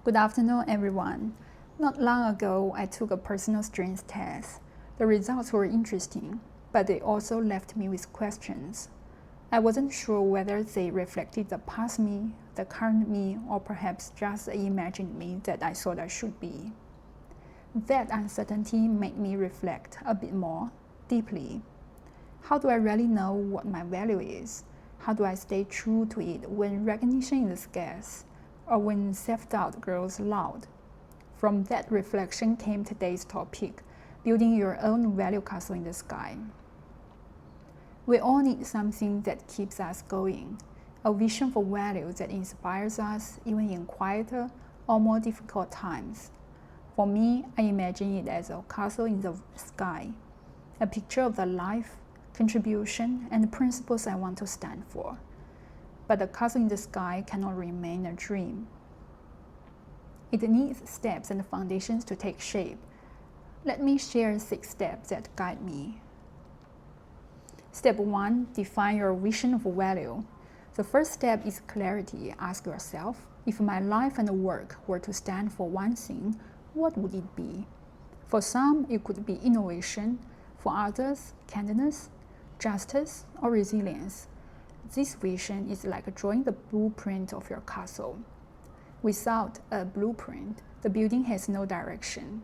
Good afternoon, everyone. Not long ago, I took a personal strength test. The results were interesting, but they also left me with questions. I wasn't sure whether they reflected the past me, the current me, or perhaps just the imagined me that I thought I should be. That uncertainty made me reflect a bit more deeply. How do I really know what my value is? How do I stay true to it when recognition is scarce, or when self-doubt grows loud? From that reflection came today's topic, building your own value castle in the sky. We all need something that keeps us going, a vision for value that inspires us even in quieter or more difficult times. For me, I imagine it as a castle in the sky, a picture of the life, contribution, and the principles I want to stand for. But the castle in the sky cannot remain a dream. It needs steps and foundations to take shape. Let me share 6 steps that guide me. Step 1. Define your vision of value. The first step is clarity. Ask yourself, if my life and work were to stand for one thing, what would it be? For some, it could be innovation. For others, kindness, justice, or resilience. This vision is like drawing the blueprint of your castle. Without a blueprint, the building has no direction.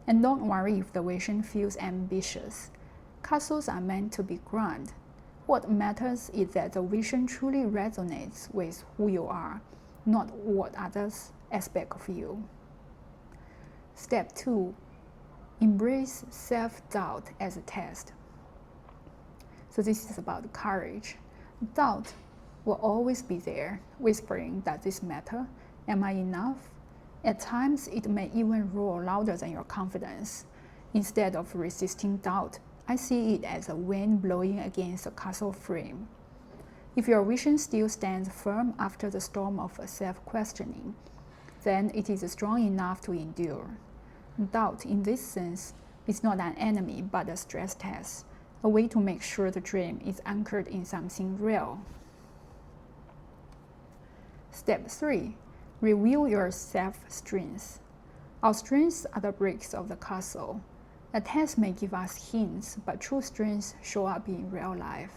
And don't worry if the vision feels ambitious. Castles are meant to be grand. What matters is that the vision truly resonates with who you are, not what others expect of you. Step 2. Embrace self-doubt as a test. So this is about courage. Doubt will always be there, whispering, does this matter? Am I enough? At times, it may even roar louder than your confidence. Instead of resisting doubt, I see it as a wind blowing against a castle frame. If your vision still stands firm after the storm of self-questioning, then it is strong enough to endure. Doubt, in this sense, is not an enemy but a stress test, a way to make sure the dream is anchored in something real. Step 3. Review your self-strengths. Our strengths are the bricks of the castle. A test may give us hints, but true strengths show up in real life.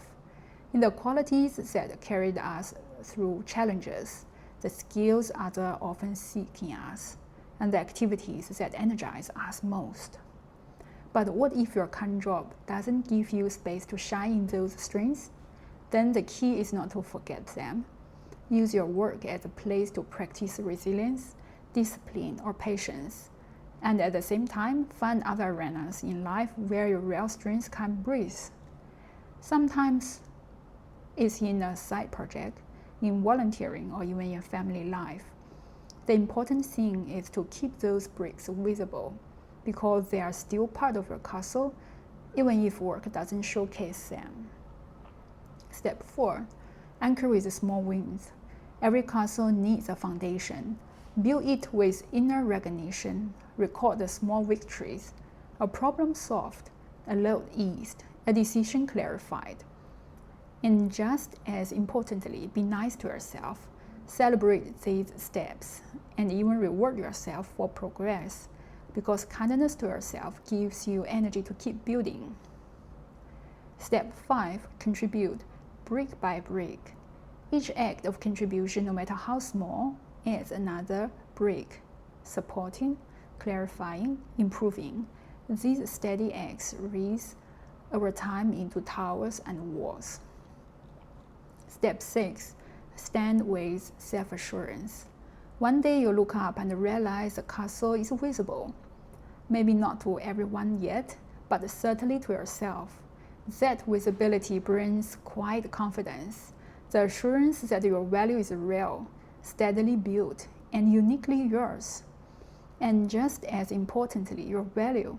In the qualities that carried us through challenges, the skills others often seek in us, and the activities that energize us most. But what if your current job doesn't give you space to shine in those strengths? Then the key is not to forget them. Use your work as a place to practice resilience, discipline, or patience. And at the same time, find other arenas in life where your real strengths can breathe. Sometimes it's in a side project, in volunteering, or even in family life. The important thing is to keep those bricks visible, because they are still part of your castle, even if work doesn't showcase them. Step 4. Anchor with small wins. Every castle needs a foundation. Build it with inner recognition. Record the small victories. A problem solved, a load eased, a decision clarified. And just as importantly, be nice to yourself. Celebrate these steps and even reward yourself for progress, because kindness to yourself gives you energy to keep building. Step 5. Contribute brick by brick. Each act of contribution, no matter how small, adds another brick, supporting, clarifying, improving. These steady acts raise over time into towers and walls. Step 6. Stand with self-assurance. One day you look up and realize the castle is visible. Maybe not to everyone yet, but certainly to yourself. That visibility brings quiet confidence, the assurance that your value is real, steadily built, and uniquely yours. And just as importantly, your value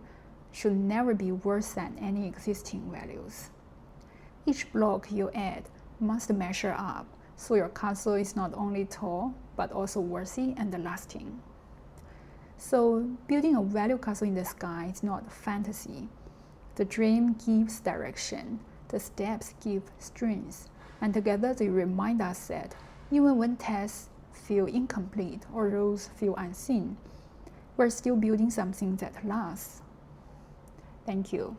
should never be worse than any existing values. Each block you add must measure up, so your castle is not only tall, but also worthy and lasting. So, building a value castle in the sky is not fantasy. The dream gives direction, the steps give strength, and together they remind us that even when tests feel incomplete or those feel unseen, we're still building something that lasts. Thank you.